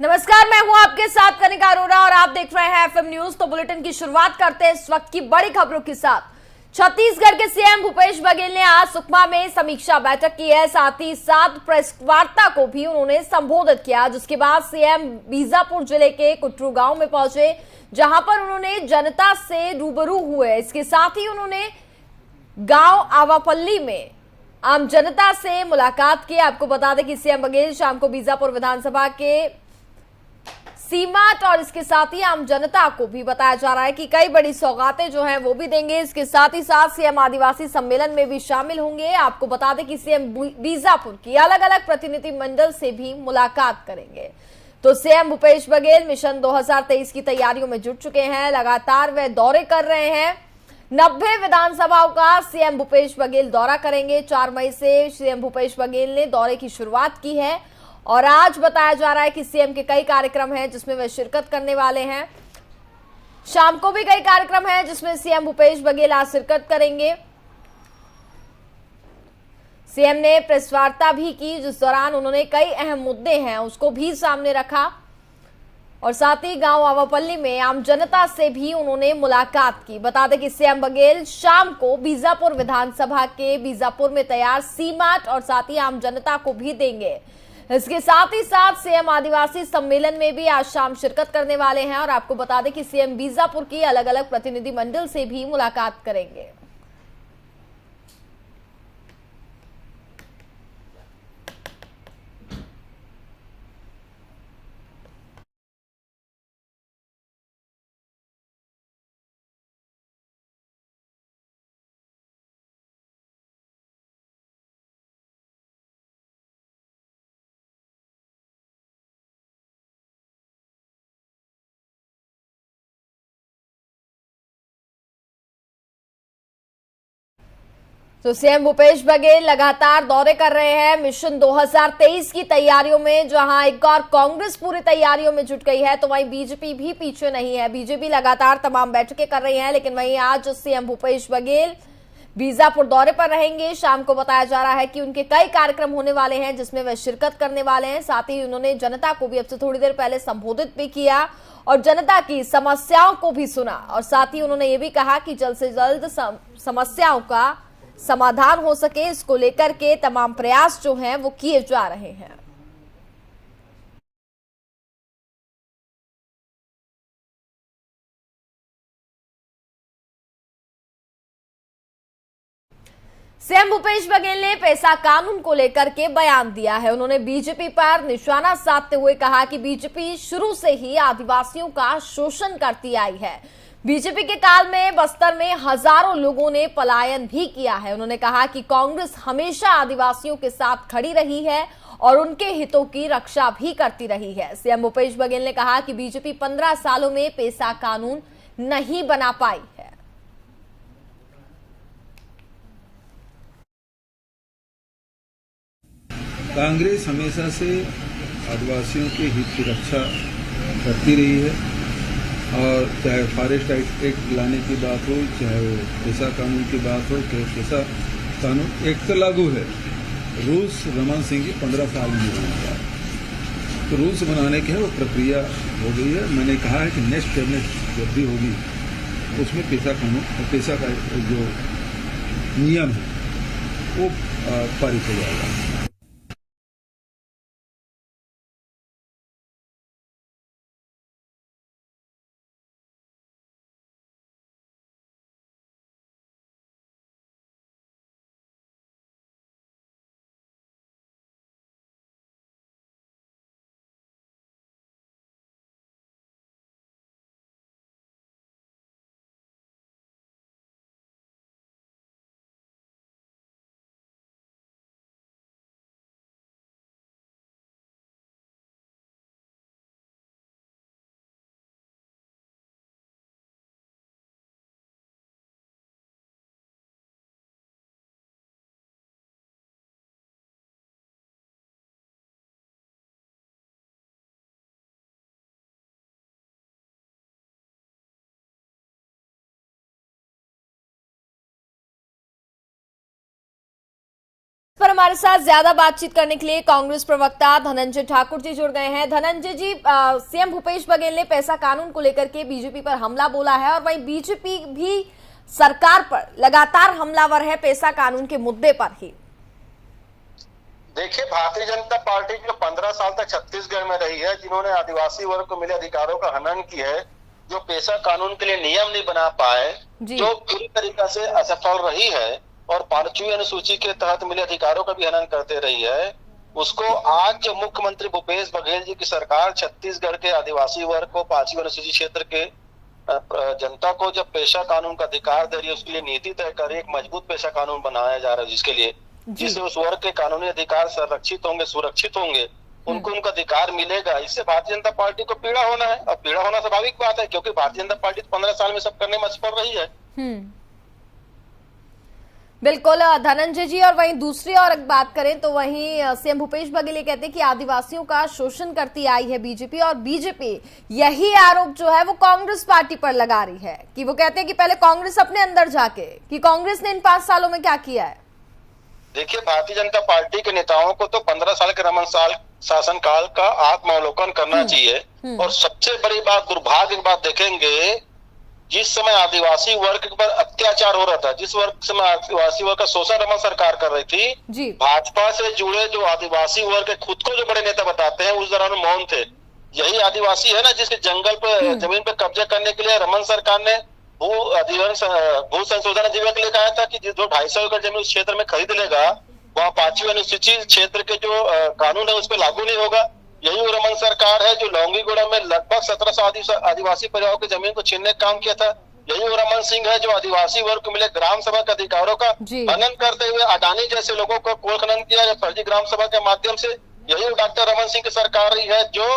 नमस्कार, मैं हूं आपके साथ कनिका अरोरा और आप देख रहे हैं एफएम न्यूज। तो बुलेटिन की शुरुआत करते हैं इस वक्त की बड़ी खबरों के साथ। छत्तीसगढ़ के सीएम भूपेश बघेल ने आज सुकमा में समीक्षा बैठक की है। साथ ही साथ प्रेस वार्ता को भी उन्होंने संबोधित किया, जिसके बाद सीएम बीजापुर जिले के कुटरू गांव में पहुंचे, जहां पर उन्होंने जनता से रूबरू हुए। इसके साथ ही उन्होंने गांव आवापल्ली में आम जनता से मुलाकात की। आपको बता दें कि सीएम बघेल शाम को बीजापुर विधानसभा के सीमाट और इसके साथ ही आम जनता को भी बताया जा रहा है कि कई बड़ी सौगातें जो हैं वो भी देंगे। इसके साथ ही साथ सीएम आदिवासी सम्मेलन में भी शामिल होंगे। आपको बता दें कि सीएम बीजापुर की अलग अलग प्रतिनिधि मंडल से भी मुलाकात करेंगे। तो सीएम भूपेश बघेल मिशन 2023 की तैयारियों में जुट चुके हैं। लगातार वे दौरे कर रहे हैं। 90 विधानसभाओं का सीएम भूपेश बघेल दौरा करेंगे। 4 मई से सीएम भूपेश बघेल ने दौरे की शुरुआत की है और आज बताया जा रहा है कि सीएम के कई कार्यक्रम हैं जिसमें वे शिरकत करने वाले हैं। शाम को भी कई कार्यक्रम हैं जिसमें सीएम भूपेश बघेल आज शिरकत करेंगे। सीएम ने प्रेस वार्ता भी की, जिस दौरान उन्होंने कई अहम मुद्दे हैं उसको भी सामने रखा और साथ ही गांव आवापल्ली में आम जनता से भी उन्होंने मुलाकात की। बता दें कि सीएम बघेल शाम को बीजापुर विधानसभा के बीजापुर में तैयार सीमाट और साथ ही आम जनता को भी देंगे। इसके साथ ही साथ सीएम आदिवासी सम्मेलन में भी आज शाम शिरकत करने वाले हैं और आपको बता दें कि सीएम बीजापुर की अलग अलग प्रतिनिधि मंडल से भी मुलाकात करेंगे। तो सीएम भूपेश बघेल लगातार दौरे कर रहे हैं मिशन 2023 की तैयारियों में। जहां एक और कांग्रेस पूरी तैयारियों में जुट गई है तो वहीं बीजेपी भी पीछे नहीं है। बीजेपी लगातार तमाम बैठकें कर रही है, लेकिन वहीं आज सीएम भूपेश बघेल बीजापुर दौरे पर रहेंगे। शाम को बताया जा रहा है कि उनके कई कार्यक्रम होने वाले हैं जिसमें वे शिरकत करने वाले हैं। साथ ही उन्होंने जनता को भी अब से थोड़ी देर पहले संबोधित भी किया और जनता की समस्याओं को भी सुना और साथ ही उन्होंने ये भी कहा कि जल्द से जल्द समस्याओं का समाधान हो सके, इसको लेकर के तमाम प्रयास जो हैं वो किए जा रहे हैं। सीएम भूपेश बघेल ने पेसा कानून को लेकर के बयान दिया है। उन्होंने बीजेपी पर निशाना साधते हुए कहा कि बीजेपी शुरू से ही आदिवासियों का शोषण करती आई है। बीजेपी के काल में बस्तर में हजारों लोगों ने पलायन भी किया है। उन्होंने कहा कि कांग्रेस हमेशा आदिवासियों के साथ खड़ी रही है और उनके हितों की रक्षा भी करती रही है। सीएम भूपेश बघेल ने कहा कि बीजेपी 15 सालों में पेसा कानून नहीं बना पाई है। कांग्रेस हमेशा से आदिवासियों के हित की रक्षा करती रही है और चाहे फॉरेस्ट एक्ट लाने की बात हो, चाहे वो पेसा कानून की बात हो, चाहे पेसा कानून एक तो लागू है। रूल्स रमन सिंह की 15 साल में बनाया था, तो रूल्स बनाने की है वो प्रक्रिया हो गई है। मैंने कहा है कि नेक्स्ट कैबिनेट जब भी होगी उसमें पेसा कानून और पेसा का जो नियम है वो पारित हो जाएगा। पर हमारे साथ ज्यादा बातचीत करने के लिए कांग्रेस प्रवक्ता धनंजय ठाकुर जी जुड़ गए हैं। धनंजय जी, सीएम भूपेश बघेल ने पैसा कानून को लेकर के बीजेपी पर हमला बोला है और वहीं बीजेपी भी सरकार पर लगातार हमलावर है पैसा कानून के मुद्दे पर ही। देखिए, भारतीय जनता पार्टी जो 15 साल तक छत्तीसगढ़ में रही है, जिन्होंने आदिवासी वर्ग को मिले अधिकारों का हनन किया है, जो पेशा कानून के लिए नियम नहीं बना पाए, जो पूरी तरीके से असफल रही है और 5वीं अनुसूची के तहत मिले अधिकारों का भी हनन करते रही है, उसको आज जो मुख्यमंत्री भूपेश बघेल जी की सरकार छत्तीसगढ़ के आदिवासी वर्ग को 5वीं अनुसूची क्षेत्र के जनता को जब पेशा कानून का अधिकार दे रही है, उसके लिए नीति तय कर रही है, एक मजबूत पेशा कानून बनाया जा रहा है, जिसके लिए जिससे उस वर्ग के कानूनी अधिकार संरक्षित होंगे, सुरक्षित होंगे, उनको उनका अधिकार मिलेगा। इससे भारतीय जनता पार्टी को पीड़ा होना है और पीड़ा होना स्वाभाविक बात है, क्योंकि भारतीय जनता पार्टी 15 साल में सब करने में असफल रही है। बिल्कुल धनंजय जी, और वहीं दूसरी और बात करें तो वहीं सीएम भूपेश बघेल कहते हैं कि आदिवासियों का शोषण करती आई है बीजेपी, और बीजेपी यही आरोप जो है वो कांग्रेस पार्टी पर लगा रही है कि वो कहते हैं कि पहले कांग्रेस अपने अंदर जाके कि कांग्रेस ने इन 5 सालों में क्या किया है। देखिए, भारतीय जनता पार्टी के नेताओं को तो 15 साल के रमन साल शासनकाल का आत्मावलोकन करना चाहिए। और सबसे बड़ी बात, दुर्भाग्य की बात देखेंगे, जिस समय आदिवासी वर्ग पर अत्याचार हो रहा था, जिस वर्ग समय आदिवासी वर्ग का शोषण रमन सरकार कर रही थी, भाजपा से जुड़े जो आदिवासी वर्ग खुद को जो बड़े नेता बताते हैं, उस दौरान मौन थे। यही आदिवासी है ना जिसके जंगल पे जमीन पे कब्जा करने के लिए रमन सरकार ने भू संशोधन अधिनियम लेकर आया था कि जो 250 एकड़ जमीन उस क्षेत्र में खरीद लेगा, वहाँ 5वीं अनुसूची क्षेत्र के जो कानून है उस पर लागू नहीं होगा। यही वो रमन सरकार है जो लौंगीगुड़ा में लगभग 1700 आदिवासी परिवारों की जमीन को छीनने का काम किया था। यही वो रमन सिंह है जो आदिवासी वर्ग को मिले ग्राम सभा के अधिकारों का हनन करते हुए अडानी जैसे लोगों को कोल खनन किया फर्जी ग्राम सभा के माध्यम से। यही वो डॉक्टर रमन सिंह की सरकार रही है जो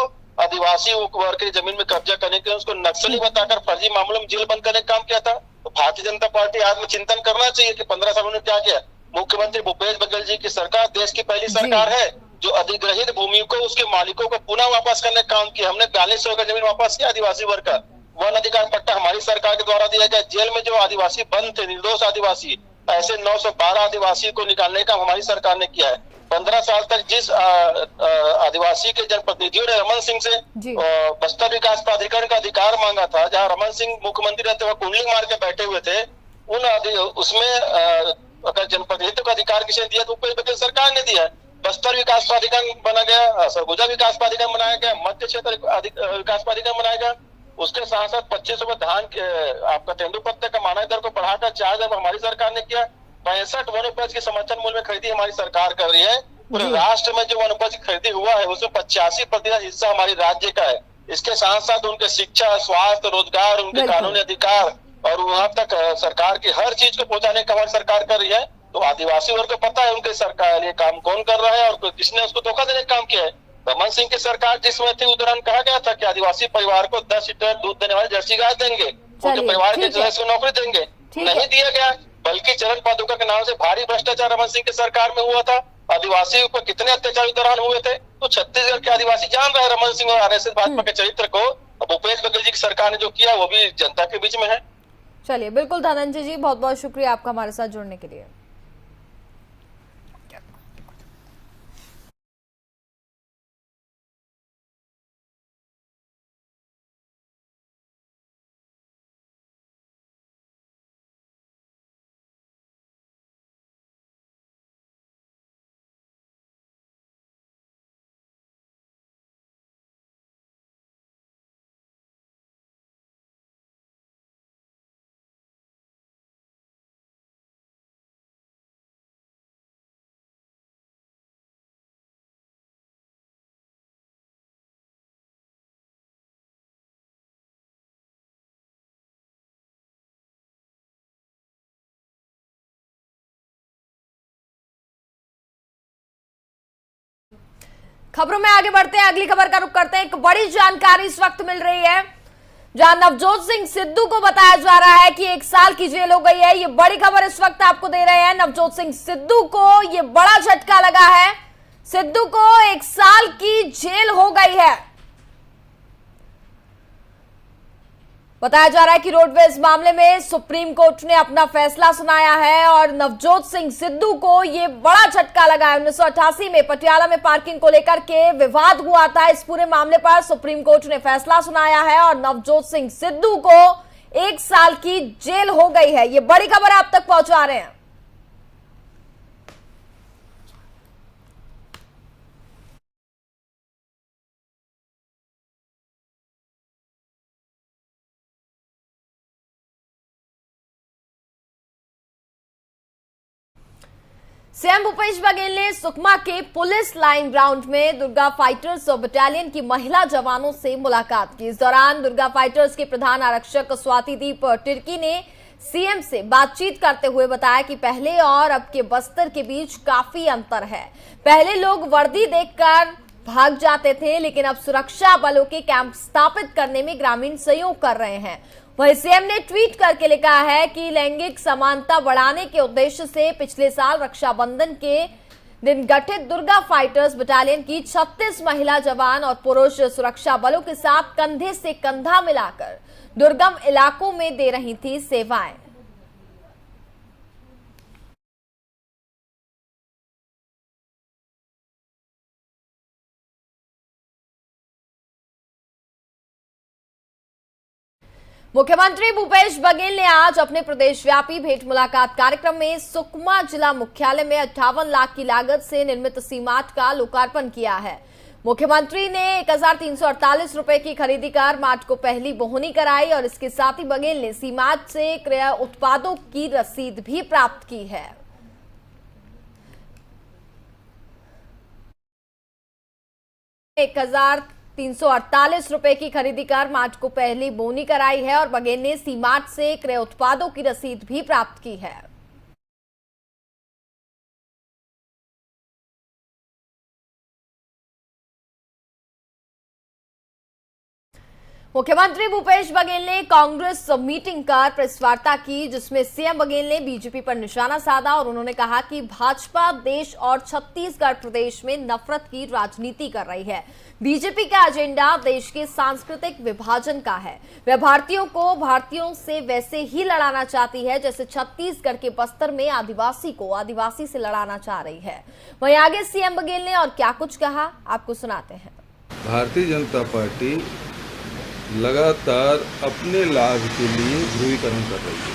आदिवासी वर्ग की जमीन में कब्जा करने के उसको नक्सली बताकर फर्जी मामलों में जेल बंद करने का काम किया था। तो भारतीय जनता पार्टी आत्मचिंतन करना चाहिए कि 15 सालों में क्या किया। मुख्यमंत्री भूपेश बघेल जी की सरकार देश की पहली सरकार है जो अधिग्रहित भूमि को उसके मालिकों को पुनः वापस करने का काम किया। हमने 4200 एकड़ जमीन वापस किया आदिवासी वर्ग का। वन अधिकार पट्टा हमारी सरकार के द्वारा दिया गया। जेल में जो आदिवासी बंद थे, निर्दोष आदिवासी, ऐसे 912 आदिवासी को निकालने का हमारी सरकार ने किया है। 15 साल तक जिस आदिवासी के जनप्रतिनिधियों ने रमन सिंह से बस्तर विकास प्राधिकरण का अधिकार मांगा था, जहां रमन सिंह मुख्यमंत्री रहते हुए कुंडली मार के बैठे हुए थे, उसमें अगर जनप्रतिनिधित्व का अधिकार किसी ने दिया तो भूपेश बघेल सरकार ने दिया। बस्तर विकास प्राधिकरण बना गया, सरगुजा विकास प्राधिकरण बनाया गया, मध्य क्षेत्र विकास प्राधिकरण बनाया गया। उसके साथ साथ 25 रुपए धान आपका तेंदुपत्ते का मानक दर को बढ़ाकर 4,000 हमारी सरकार ने किया। 65 वनोपज की समर्थन मूल्य में खरीदी हमारी सरकार कर रही है। पूरे राष्ट्र में जो वनोपज की खरीदी हुआ है उसमें 85% हिस्सा हमारी राज्य का है। इसके साथ साथ उनके शिक्षा, स्वास्थ्य, रोजगार, उनके कानूनी अधिकार और वहां तक सरकार की हर चीज को पहुंचाने का हमारी सरकार कर रही है। तो आदिवासी वर्ग को पता है उनके सरकार ये काम कौन कर रहा है और किसने उसको धोखा देने का काम किया है। रमन सिंह की सरकार जिसमें थी उस दौरान कहा गया था कि आदिवासी परिवार को 10 लीटर दूध देने वाली जर्सी गाय देंगे, उनके परिवार के सदस्य को नौकरी देंगे। नहीं दिया गया, बल्कि चरण पादुका के नाम से भारी भ्रष्टाचार रमन सिंह की सरकार में हुआ था। आदिवासी पर कितने अत्याचार इस दौरान हुए थे तो छत्तीसगढ़ के आदिवासी जान रहे रमन सिंह और आरएसएस भाजपा के चरित्र को। भूपेश बघेल जी की सरकार ने जो किया वो भी जनता के बीच में है। चलिए, बिल्कुल धनंजय जी, बहुत बहुत शुक्रिया आपका हमारे साथ जुड़ने के लिए। खबरों में आगे बढ़ते हैं, अगली खबर का रुख करते हैं। एक बड़ी जानकारी इस वक्त मिल रही है जहां नवजोत सिंह सिद्धू को बताया जा रहा है कि 1 साल की जेल हो गई है। ये बड़ी खबर इस वक्त आपको दे रहे हैं। नवजोत सिंह सिद्धू को ये बड़ा झटका लगा है। सिद्धू को 1 साल की जेल हो गई है। बताया जा रहा है कि रोडवेज मामले में सुप्रीम कोर्ट ने अपना फैसला सुनाया है और नवजोत सिंह सिद्धू को ये बड़ा झटका लगा है। 1988 में पटियाला में पार्किंग को लेकर के विवाद हुआ था। इस पूरे मामले पर सुप्रीम कोर्ट ने फैसला सुनाया है और नवजोत सिंह सिद्धू को 1 साल की जेल हो गई है। ये बड़ी खबर आप तक पहुंचा रहे हैं। सीएम भूपेश बघेल ने सुकमा के पुलिस लाइन ग्राउंड में दुर्गा फाइटर्स बटालियन की महिला जवानों से मुलाकात की। इस दौरान दुर्गा फाइटर्स के प्रधान आरक्षक स्वातिदीप तिर्की ने सीएम से बातचीत करते हुए बताया कि पहले और अब के बस्तर के बीच काफी अंतर है। पहले लोग वर्दी देखकर भाग जाते थे, लेकिन अब सुरक्षा बलों के कैंप स्थापित करने में ग्रामीण सहयोग कर रहे हैं। वहीं सीएम ने ट्वीट करके लिखा है कि लैंगिक समानता बढ़ाने के उद्देश्य से पिछले साल रक्षाबंधन के दिन गठित दुर्गा फाइटर्स बटालियन की 36 महिला जवान और पुरुष सुरक्षा बलों के साथ कंधे से कंधा मिलाकर दुर्गम इलाकों में दे रही थी सेवाएं। मुख्यमंत्री भूपेश बघेल ने आज अपने प्रदेशव्यापी भेंट मुलाकात कार्यक्रम में सुकमा जिला मुख्यालय में 58 लाख की लागत से निर्मित सीमाट का लोकार्पण किया है। मुख्यमंत्री ने 1348 रुपए की खरीदी कर मार्च को पहली बोहनी कराई और इसके साथ ही बघेल ने सीमाट से क्रय उत्पादों की रसीद भी प्राप्त की है। एक 1348 रुपए की खरीदी कर मार्च को पहली बोनी कराई है और बघेल ने सीमाट से क्रय उत्पादों की रसीद भी प्राप्त की है। मुख्यमंत्री भूपेश बघेल ने कांग्रेस मीटिंग कर प्रेस वार्ता की, जिसमें सीएम बघेल ने बीजेपी पर निशाना साधा और उन्होंने कहा कि भाजपा देश और छत्तीसगढ़ प्रदेश में नफरत की राजनीति कर रही है। बीजेपी का एजेंडा देश के सांस्कृतिक विभाजन का है। वह भारतीयों को भारतीयों से वैसे ही लड़ाना चाहती है जैसे छत्तीसगढ़ के बस्तर में आदिवासी को आदिवासी से लड़ाना चाह रही है। वहीं आगे सीएम बघेल ने और क्या कुछ कहा, आपको सुनाते हैं। भारतीय जनता पार्टी लगातार अपने लाभ के लिए ध्रुवीकरण कर रही है।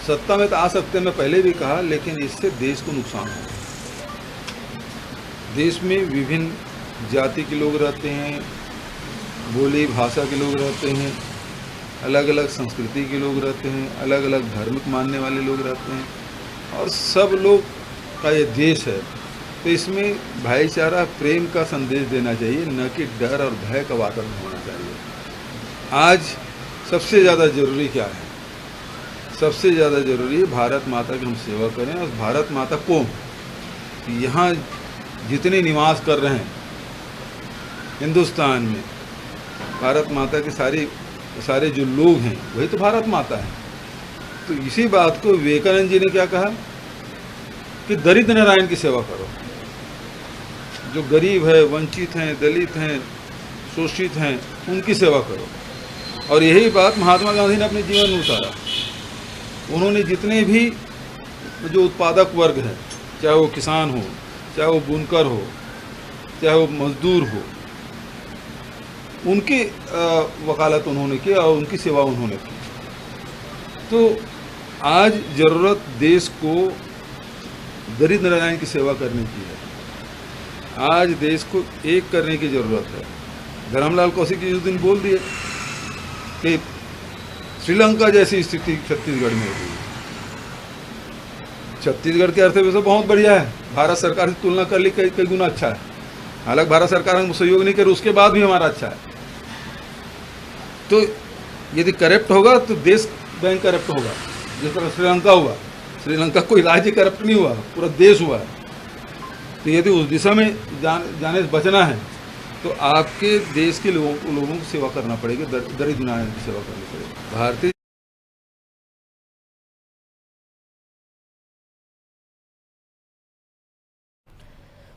सत्ता में तो आ सकते, मैं पहले भी कहा, लेकिन इससे देश को नुकसान है। देश में विभिन्न जाति के लोग रहते हैं, बोली भाषा के लोग रहते हैं, अलग अलग संस्कृति के लोग रहते हैं, अलग अलग धार्मिक मानने वाले लोग रहते हैं और सब लोग का ये देश है। तो इसमें भाईचारा प्रेम का संदेश देना चाहिए, न कि डर और भय का वातावरण होना चाहिए। आज सबसे ज़्यादा ज़रूरी क्या है? सबसे ज़्यादा ज़रूरी है भारत माता की हम सेवा करें और भारत माता को यहाँ जितने निवास कर रहे हैं हिंदुस्तान में, भारत माता के सारे जो लोग हैं वही तो भारत माता है। तो इसी बात को विवेकानंद जी ने क्या कहा कि दरिद्र नारायण की सेवा करो। जो गरीब है, वंचित हैं, दलित हैं, शोषित हैं, उनकी सेवा करो। और यही बात महात्मा गांधी ने अपने जीवन में उतारा। उन्होंने जितने भी जो उत्पादक वर्ग हैं, चाहे वो किसान हो, चाहे वो बुनकर हो, चाहे वो मजदूर हो, उनकी वकालत उन्होंने की और उनकी सेवा उन्होंने की। तो आज ज़रूरत देश को दरिद्र नारायण की सेवा करने की है। आज देश को एक करने की जरूरत है। धर्मलाल कौशिक जी उस दिन बोल दिए कि श्रीलंका जैसी स्थिति छत्तीसगढ़ में हुई। छत्तीसगढ़ की अर्थव्यवस्था बहुत बढ़िया है, भारत सरकार से तुलना कर ली कई गुना अच्छा है। हालांकि भारत सरकार हम सहयोग नहीं करे, उसके बाद भी हमारा अच्छा है। तो यदि करप्ट होगा तो देश बैंक करप्ट होगा, जिस तरह श्रीलंका हुआ। श्रीलंका कोई राज्य करप्ट नहीं हुआ, पूरा देश हुआ। तो यदि उस दिशा में जाने से बचना है तो आपके देश के लोगों की सेवा करना पड़ेगी, दरिद्र नारायण की सेवा करनी पड़ेगी। भारतीय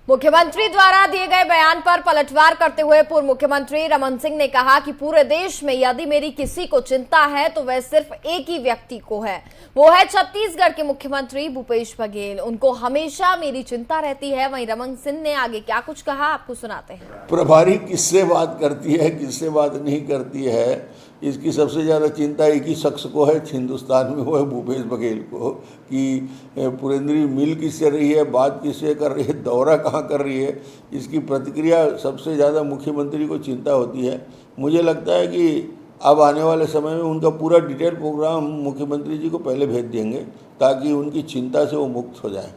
मुख्यमंत्री द्वारा दिए गए बयान पर पलटवार करते हुए पूर्व मुख्यमंत्री रमन सिंह ने कहा कि पूरे देश में यदि मेरी किसी को चिंता है तो वह सिर्फ एक ही व्यक्ति को है, वो है छत्तीसगढ़ के मुख्यमंत्री भूपेश बघेल। उनको हमेशा मेरी चिंता रहती है। वहीं रमन सिंह ने आगे क्या कुछ कहा, आपको सुनाते हैं। प्रभारी किससे बात करती है, किससे बात नहीं करती है, इसकी सबसे ज़्यादा चिंता एक ही शख्स को है हिंदुस्तान में, वो है भूपेश बघेल को, कि पुरेंद्री मिल किससे रही है, बात किससे कर रही है, दौरा कहाँ कर रही है। इसकी प्रतिक्रिया सबसे ज़्यादा मुख्यमंत्री को चिंता होती है। मुझे लगता है कि अब आने वाले समय में उनका पूरा डिटेल प्रोग्राम मुख्यमंत्री जी को पहले भेज देंगे ताकि उनकी चिंता से वो मुक्त हो जाए।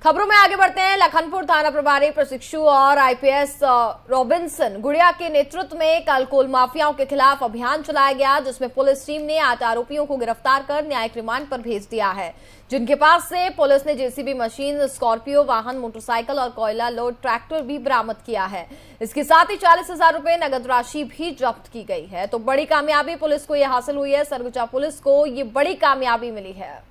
खबरों में आगे बढ़ते हैं। लखनपुर थाना प्रभारी प्रशिक्षु और आईपीएस रॉबिन्सन गुड़िया के नेतृत्व में कल कोल माफियाओं के खिलाफ अभियान चलाया गया, जिसमें पुलिस टीम ने 8 आरोपियों को गिरफ्तार कर न्यायिक रिमांड पर भेज दिया है, जिनके पास से पुलिस ने जेसीबी मशीन, स्कॉर्पियो वाहन, मोटरसाइकिल और कोयला लोड ट्रैक्टर भी बरामद किया है। इसके साथ ही 40,000 रुपए नगद राशि भी जब्त की गई है। तो बड़ी कामयाबी पुलिस को यह हासिल हुई है। सरगुजा पुलिस को ये बड़ी कामयाबी मिली है।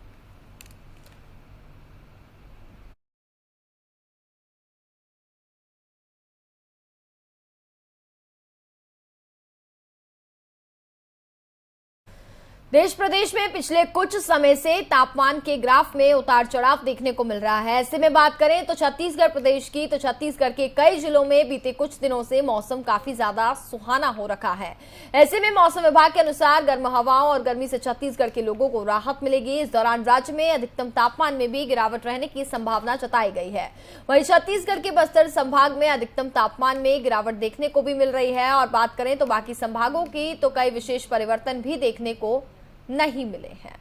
देश प्रदेश में पिछले कुछ समय से तापमान के ग्राफ में उतार चढ़ाव देखने को मिल रहा है। ऐसे में बात करें तो छत्तीसगढ़ प्रदेश की, तो छत्तीसगढ़ के कई जिलों में बीते कुछ दिनों से मौसम काफी ज्यादा सुहाना हो रखा है। ऐसे में मौसम विभाग के अनुसार गर्म हवाओं और गर्मी से छत्तीसगढ़ के लोगों को राहत मिलेगी। इस दौरान राज्य में अधिकतम तापमान में भी गिरावट रहने की संभावना जताई गई है। वहीं छत्तीसगढ़ के बस्तर संभाग में अधिकतम तापमान में गिरावट देखने को भी मिल रही है। और बात करें तो बाकी संभागों की, तो कई विशेष परिवर्तन भी देखने को नहीं मिले हैं।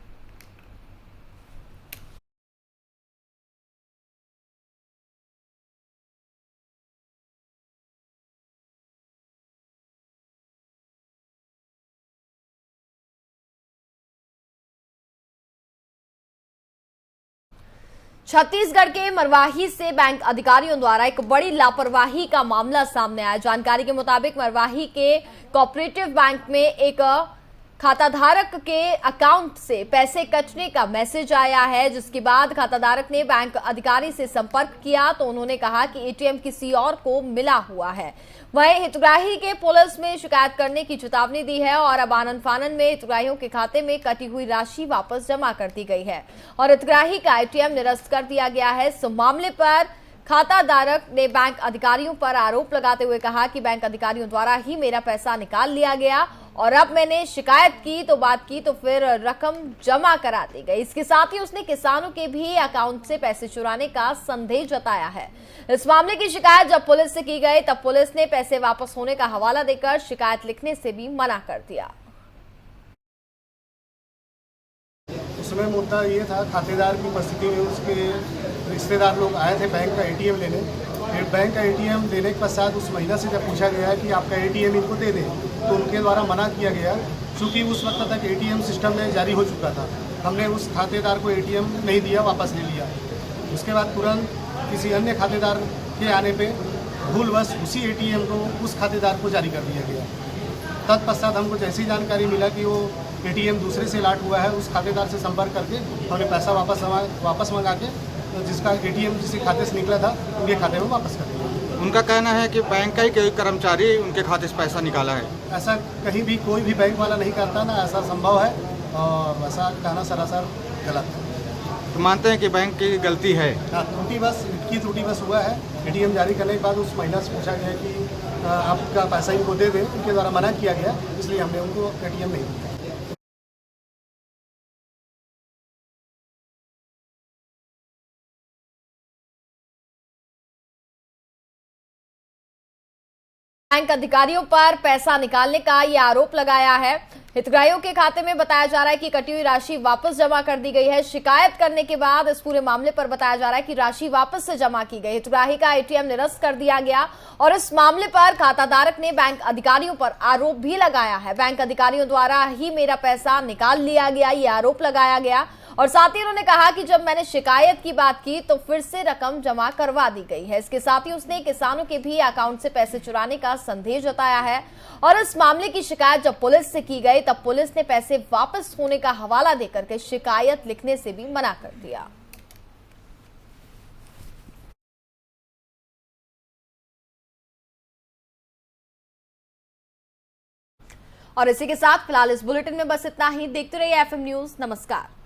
छत्तीसगढ़ के मरवाही से बैंक अधिकारियों द्वारा एक बड़ी लापरवाही का मामला सामने आया। जानकारी के मुताबिक मरवाही के कोऑपरेटिव बैंक में एक खाताधारक के अकाउंट से पैसे कटने का मैसेज आया है, जिसके बाद खाताधारक ने बैंक अधिकारी से संपर्क किया तो उन्होंने कहा कि एटीएम किसी और को मिला हुआ है। वहीं हितग्राही के पुलिस में शिकायत करने की चेतावनी दी है और अब आनन फानन में हितग्राहियों के खाते में कटी हुई राशि वापस जमा कर दी गई है और हितग्राही का एटीएम निरस्त कर दिया गया है। इस मामले पर खाताधारक ने बैंक अधिकारियों पर आरोप लगाते हुए कहा कि बैंक अधिकारियों द्वारा ही मेरा पैसा निकाल लिया गया और अब मैंने शिकायत की तो बात की तो फिर रकम जमा करा दी गई। इसके साथ ही उसने किसानों के भी अकाउंट से पैसे चुराने का संदेह जताया है। इस मामले की शिकायत जब पुलिस से की गई तब पुलिस ने पैसे वापस होने का हवाला देकर शिकायत लिखने से भी मना कर दिया। उसमें मुद्दा ये था, खातेदार की उपस्थिति में उसके रिश्तेदार लोग आए थे बैंक का एटीएम लेने। फिर बैंक का एटीएम देने के पश्चात उस महिला से जब पूछा गया कि आपका एटीएम इनको दे दें, तो उनके द्वारा मना किया गया, क्योंकि उस वक्त तक एटीएम सिस्टम में जारी हो चुका था। हमने उस खातेदार को एटीएम नहीं दिया, वापस ले लिया। उसके बाद तुरंत किसी अन्य खातेदार के आने पे भूलवश उसी एटीएम को उस खातेदार को जारी कर दिया गया। तत्पश्चात हमको जैसी जानकारी मिला कि वो एटीएम दूसरे से लाट हुआ है, उस खातेदार से संपर्क करके हमने पैसा वापस मंगा के जिसका एटीएम जिसके खाते से निकला था उनके खाते में वापस कर दिया। उनका कहना है कि बैंक का ही कोई कर्मचारी उनके खाते से पैसा निकाला है। ऐसा कहीं भी कोई भी बैंक वाला नहीं करता ना, ऐसा संभव है और ऐसा कहना सरासर गलत है। तो मानते हैं कि बैंक की गलती है? हाँ, त्रुटि बस हुआ है। एटीएम जारी करने के बाद उस महिला से पूछा गया कि आपका पैसा इनको दे दें, उनके द्वारा मना किया गया, इसलिए हमने उनको एटीएम नहीं दिया। बैंक अधिकारियों पर पैसा निकालने का ये आरोप लगाया है। हितग्राहियों के खाते में बताया जा रहा है कि कटी हुई राशि वापस जमा कर दी गई है। शिकायत करने के बाद इस पूरे मामले पर बताया जा रहा है कि राशि वापस से जमा की गई। हितग्राही का एटीएम निरस्त कर दिया गया और इस मामले पर खाताधारक ने बैंक अधिकारियों पर आरोप भी लगाया है। बैंक अधिकारियों द्वारा ही मेरा पैसा निकाल लिया गया, ये आरोप लगाया गया। और साथ ही उन्होंने कहा कि जब मैंने शिकायत की बात की तो फिर से रकम जमा करवा दी गई है। इसके साथ ही उसने किसानों के भी अकाउंट से पैसे चुराने का संदेह जताया है और इस मामले की शिकायत जब पुलिस से की गई तब पुलिस ने पैसे वापस होने का हवाला देकर के शिकायत लिखने से भी मना कर दिया। और इसी के साथ फिलहाल इस बुलेटिन में बस इतना ही। देखते रहिए FM न्यूज। नमस्कार।